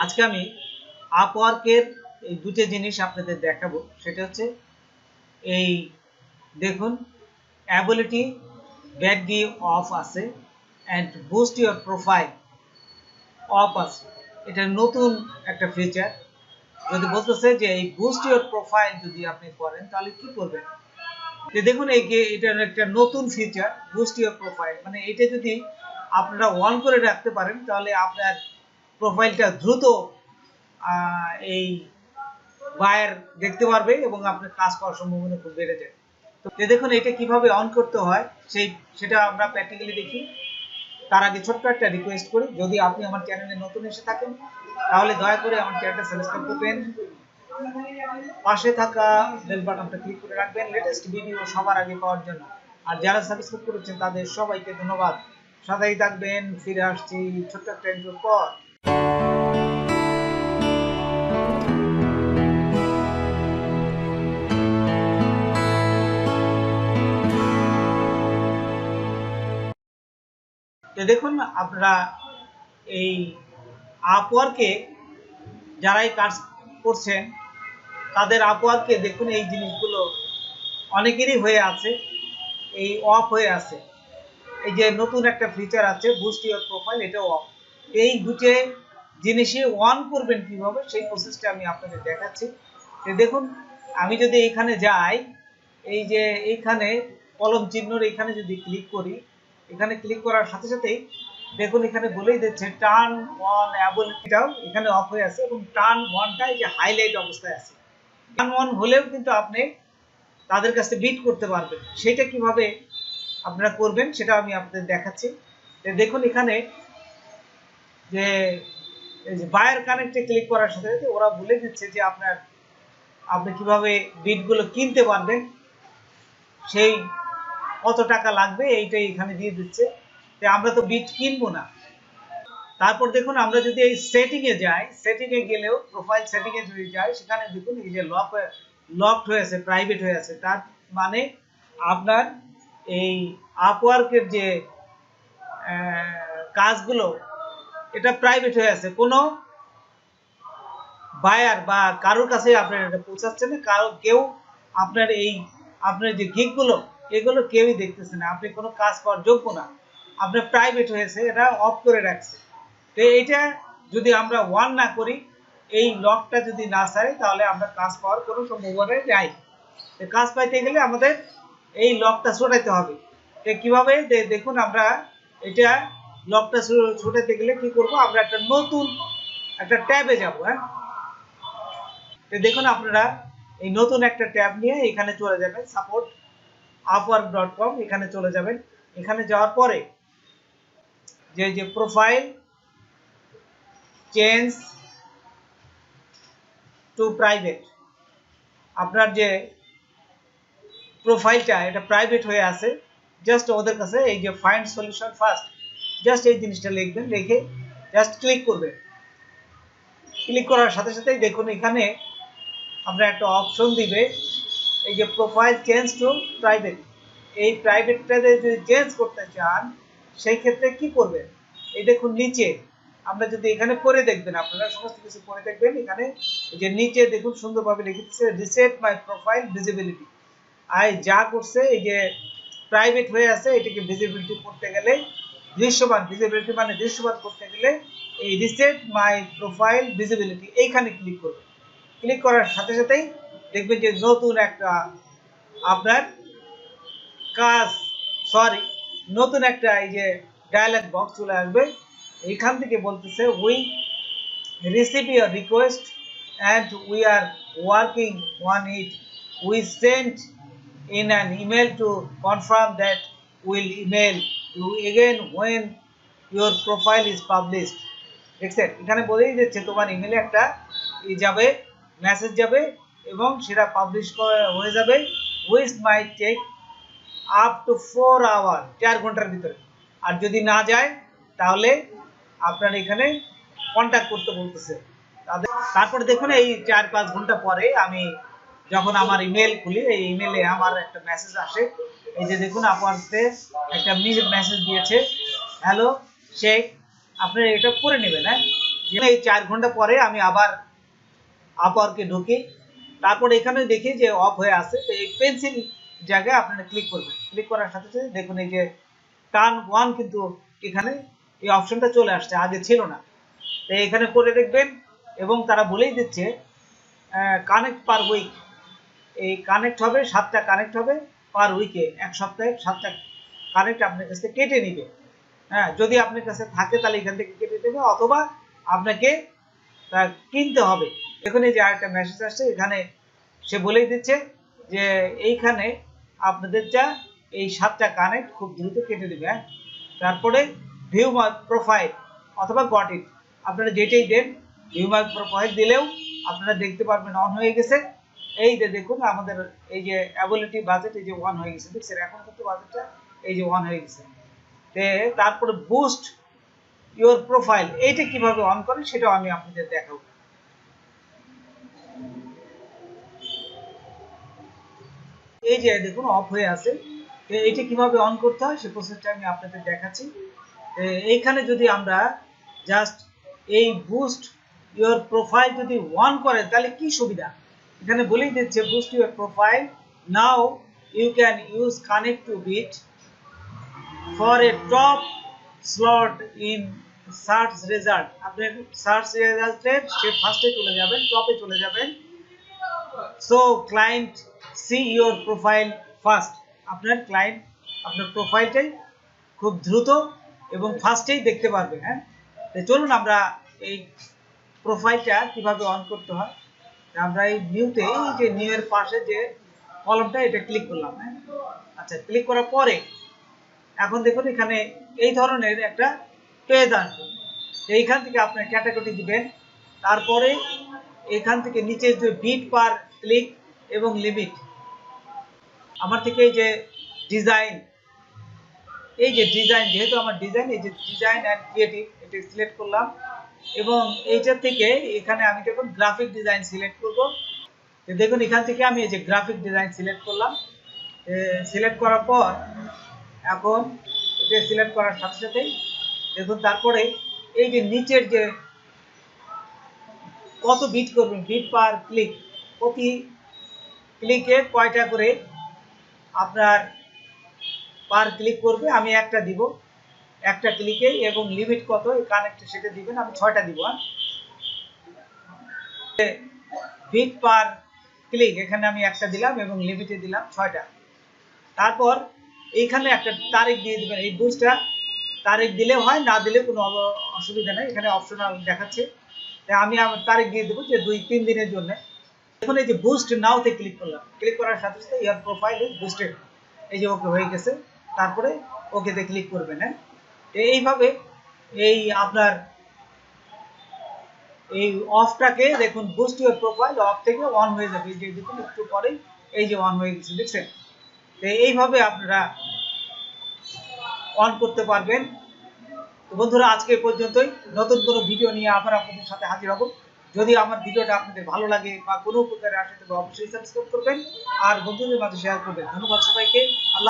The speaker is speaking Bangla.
আজকে আমি আপওয়ার্কের এই দুটো জিনিস আপনাদের দেখাবো। সেটা হচ্ছে এই দেখুন, অ্যাবিলিটি ব্যাকডি অফ আছে and boost your profile of আছে। এটা নতুন একটা ফিচার। যদি বলতেছে যে এই বুস্ট ইউর প্রোফাইল যদি আপনি করেন তাহলে কি করবেন, যে দেখুন এই এটার একটা নতুন ফিচার বুস্ট ইউর প্রোফাইল, মানে এটা যদি আপনারা অন করে রাখতে পারেন তাহলে আপনার প্রোফাইলটা দ্রুত এই বায়ার দেখতে পারবে এবং আপনার কাজ করার সম্ভাবনা খুব বেড়ে যায়। তো দেখুন এটা কিভাবে অন করতে হয় সেটা আমরা প্র্যাকটিক্যালি দেখি। তার আগে ছোট্ট একটা রিকোয়েস্ট করি, যদি আপনি আমার চ্যানেলে নতুন এসে থাকেন তাহলে দয়া করে আমার চ্যানেলটা সাবস্ক্রাইব করবেন, পাশে থাকা বেল বাটনটা ক্লিক করে রাখবেন লেটেস্ট ভিডিও সবার আগে পাওয়ার জন্য। আর যারা সাবস্ক্রাইব করেছেন তাদের সবাইকে ধন্যবাদ। সাথেই থাকবেন, ফিরে আসছি ছোট্ট একটা ইন্ট্রোর পর। তো দেখুন আপনারা এই আপওয়ার্কে যারাই কাজ করছেন তাদের আপওয়ার্কে দেখুন এই জিনিসগুলো অনেকেরই হয়ে আছে, এই অফ হয়ে আছে। এই যে নতুন একটা ফিচার আছে বুস্ট ইউর প্রোফাইল, এটাও অফ। এই দুটো জিনিসই অন করবেন কিভাবে সেই প্রসেসটা আমি আপনাদের দেখাচ্ছি। দেখুন আমি যদি এখানে যাই, এই যে এইখানে কলম চিহ্নর এখানে যদি ক্লিক করি, এখানে ক্লিক করার সাথে সাথেই দেখুন এখানে বলেই দিচ্ছে টার্ন অন অ্যাবিলিটিটাও এখানে অফ হয়ে আছে এবং টার্ন অনটা এই যে হাইলাইট অবস্থায় আছে। টার্ন অন হলেও কিন্তু আপনি তাদের কাছে বিট করতে পারবেন। সেটা কিভাবে আপনারা করবেন সেটা আমি আপনাদের দেখাচ্ছি। দেখুন এখানে যে বায়ার কানেক্টে ক্লিক করার সাথে সাথে ওরা বলে দিচ্ছে যে আপনি কিভাবে বিটগুলো কিনতে পারবেন, সেই কত টাকা লাগবে এইটাই এখানে দিয়ে দিচ্ছে। আমরা তো বিট কিনবো না। তারপর দেখুন আমরা যদি এই সেটিংয়ে যাই, সেটিংয়ে গেলেও প্রোফাইল সেটিংয়ে যদি যাই সেখানে দেখুন এই যে লকড হয়ে আছে, প্রাইভেট হয়ে আছে। তার মানে আপনার এই আপওয়ার্কের যে কাজগুলো এটা প্রাইভেট হয়ে আছে, কোনো বায়ার বা কারোর কাছে আপনার এটা পৌঁছাচ্ছে না, কেউ আপনার যে গিগগুলো এগুলো কেউই দেখতেছে না, আপনি কোনো কাজ করার যোগ্য না, আপনার প্রাইভেট হয়েছে, এটা অফ করে রাখছে। তো এইটা যদি আমরা অন না করি, এই লকটা যদি না ছাড়ি তাহলে আমরা কাজ পাওয়ার কোনো সম্ভাবনা নাই। তো কাজ পাইতে গেলে আমাদের এই লকটা ছোটাইতে হবে। তো কিভাবে দেখুন আমরা এটা লকটা ছোটাইতে গেলে কি করব, আমরা একটা নতুন একটা ট্যাবে যাব। তো দেখুন আপনারা এই নতুন একটা ট্যাব নিয়ে এখানে চলে যাবেন, সাপোর্ট upwork.com, এখানে চলে যাবেন। এখানে যাওয়ার পরে যে প্রোফাইল চেঞ্জ টু প্রাইভেট, আপনার যে প্রোফাইলটা এটা প্রাইভেট হয়ে আছে, জাস্ট ওদের কাছে এই যে ফাইন্ড সলিউশন ফার্স্ট, জাস্ট এই জিনিসটা লিখবেন, লিখে জাস্ট ক্লিক করবেন। ক্লিক করার সাথে সাথেই দেখুন এখানে আমরা একটা অপশন দিবে, এই যে প্রোফাইল চেঞ্জ টু প্রাইভেট। এই প্রাইভেটটাতে যদি চেঞ্জ করতে চান সেই ক্ষেত্রে কি করবেন, এই দেখুন নিচে আমরা যদি এখানে পড়ে দেখবেন, আপনারা সমস্ত কিছু পড়ে দেখবেন, এখানে যে নিচে দেখুন সুন্দরভাবে লিখে দিচ্ছে রিসেট মাই প্রোফাইল ভিজিবিলিটি। আর যা করছে এই যে প্রাইভেট হয়ে আছে এটাকে ভিজিবিলিটি করতে গেলে, দৃশ্যমান ভিজিবিলিটি মানে দৃশ্যমান করতে গেলে এই রিসেট মাই প্রোফাইল ভিজিবিলিটি এইখানে ক্লিক করবেন। ক্লিক করার সাথে সাথেই দেখবেন যে নতুন একটা আপনার নতুন একটা এই যে ডায়ালগ বক্স চলে আসবে। এইখান থেকে বলতেছে we receive your request and we are working on it, we send in an email to confirm that will email you again when your profile is published. দেখছেন এখানে বলেই দিচ্ছে তোমার ইমেলে একটা যাবে, মেসেজ যাবে এবং সেটা পাবলিশ হয়ে যাবে, which might take up to 4 hours, 4 ঘন্টার ভিতরে। আর যদি না যায় তাহলে আপনার এখানে কন্ট্যাক্ট করতে বলতেছে। তারপরে দেখুন এই 4-5 ঘন্টা পরে আমি যখন আমার ইমেল খুলি, এই ইমেলে আমার একটা মেসেজ আসে, এই যে দেখুন আপনাকে একটা মেসেজ দিয়েছে, হ্যালো শেখ, আপনি এটা পড়ে নেবেন। এই 4 ঘন্টা পরে আমি আবার আপওয়ার্কে ঢুকি, তারপর এখানে দেখি যে অফ হয়ে আছে। তো এই পেন্সিল জায়গায় আপনারা ক্লিক করবেন। ক্লিক করার সাথে সাথে দেখুন এই যে টার্ন 1 কিন্তু এখানে এই অপশনটা চলে আসছে, আগে ছিল না। তো এখানে করে দেখবেন, এবং তারা বলেই দিচ্ছে কানেক্ট পার উইক। এই কানেক্ট হবে 7টা কানেক্ট হবে পার উইকে, এক সপ্তাহে 7টা কানেক্ট আপনার কাছে কেটে নিবে। হ্যাঁ, যদি আপনার কাছে থাকে তাহলে এখান থেকে কেটে দেবে, অথবা আপনাকে কিনতে হবে। দেখুন এই যে আরেকটা মেসেজ আসছে, এখানে সে বলেই দিচ্ছে যে এইখানে আপনাদের যা এই 7টা কানেক্ট খুব দ্রুত কেটে দেবে। হ্যাঁ, তারপরে ভিউ মাই প্রোফাইল অথবা গট ইট, আপনারা যেটাই দেন, ভিউ মাই প্রোফাইল দিলেও আপনারা দেখতে পারবেন অন হয়ে গেছে। এই যে দেখুন আমাদের এই যে অ্যাবিলিটি বাজেট এই যে 1 হয়ে গেছে, দেখছেন এখন কিন্তু বাজেটটা এই যে 1 হয়ে গেছে। তারপরে বুস্ট ইওর প্রোফাইল, এইটা কিভাবে অন করে সেটাও আমি আপনাদের দেখাবো। এই যে দেখুন অফ হয়ে আছে, এইটা কিভাবে অন করতে হয় সে প্রসেসটা আমি আপনাদের দেখাচ্ছি। এইখানে যদি আমরা জাস্ট এই বুস্ট ইওর প্রোফাইল যদি অন করেন তাহলে কি সুবিধা, এখানে বলেই দিচ্ছে boost your profile now you can use connect to bid for a top slot in search result. আপনি সার্চ রেজাল্টের সে ফার্স্টে চলে যাবেন, টপে চলে যাবেন। So client see your profile first, আপনার ক্লায়েন্ট আপনার প্রোফাইলটাই খুব দ্রুত এবং ফার্স্টেই দেখতে পারবে। হ্যাঁ, চলুন আমরা এই প্রোফাইলটা কিভাবে অন করতে হয়। আমরা এই নিউতে, এই যে নিউ এর পাশে যে কলমটা এটা ক্লিক করলাম। হ্যাঁ, আচ্ছা, ক্লিক করার পরে এখন দেখুন এখানে এই ধরনের একটা পেজ আসবে। এইখান থেকে আপনার ক্যাটাগরি দিবেন, তারপরে এখান থেকে নিচে যে বিট পার ক্লিক এবং লিমিট, আমার থেকে এই যে ডিজাইন, এই যে ডিজাইন, যেহেতু আমার ডিজাইন, এই যে ডিজাইন অ্যান্ড ক্রিয়েটিভ এটা সিলেক্ট করলাম, এবং এইটার থেকে এখানে আমি যখন গ্রাফিক ডিজাইন সিলেক্ট করব, দেখুন এখান থেকে আমি এই যে গ্রাফিক ডিজাইন সিলেক্ট করলাম। সিলেক্ট করার পর এখন এটা সিলেক্ট করার সাথে সাথেই দেখুন তারপরে এই যে নিচের যে কত বিট করবেন, বিট পার ক্লিক, প্রতি ক্লিকে কয়টা করে আপনার পার ক্লিক করবে, আমি একটা দিব একটা ক্লিকে, এবং লিমিট কত কানেক্ট সেটা দিবেন, আমি 6টা দিব। বিট পার ক্লিক এখানে আমি একটা দিলাম এবং লিমিটে দিলাম 6টা। তারপর এইখানে একটা তারিখ দিয়ে দিবেন, এই বুস্টটা তারিখ দিলেও হয়, না দিলে কোনো অসুবিধা নেই, এখানে অপশনাল দেখাচ্ছে। আমি আমার তারিখ দিয়ে দেবো যে 2-3 দিনের জন্য। এখন এই যে বুস্ট নাওতে ক্লিক করলাম, ক্লিক করার সাথে সাথে ইয়ার প্রোফাইল ইজ বুস্টেড, এই যে ওকে হয়ে গেছে, তারপরে ওকেতে ক্লিক করবেন। হ্যাঁ, এইভাবে এই আপনার এই অফটাকে দেখুন, বুস্ট ইওর প্রোফাইল অফ থেকে অন হয়ে যাবে, এই যে দেখুন একটু পরেই এই যে অন হয়ে গেছে, দেখছেন। এইভাবে আপনারা অন করতে পারবেন। তো বন্ধুরা, আজকে পর্যন্তই, নতুন কোনো ভিডিও নিয়ে আবার আপনাদের সাথে হাজির হব। যদি আমার ভিডিওটা আপনাদের ভালো লাগে বা কোনো উপকারে আসে তবে অবশ্যই সাবস্ক্রাইব করবেন আর বন্ধুদের মাঝে শেয়ার করবেন। ধন্যবাদ সবাইকে। আল্লাহ।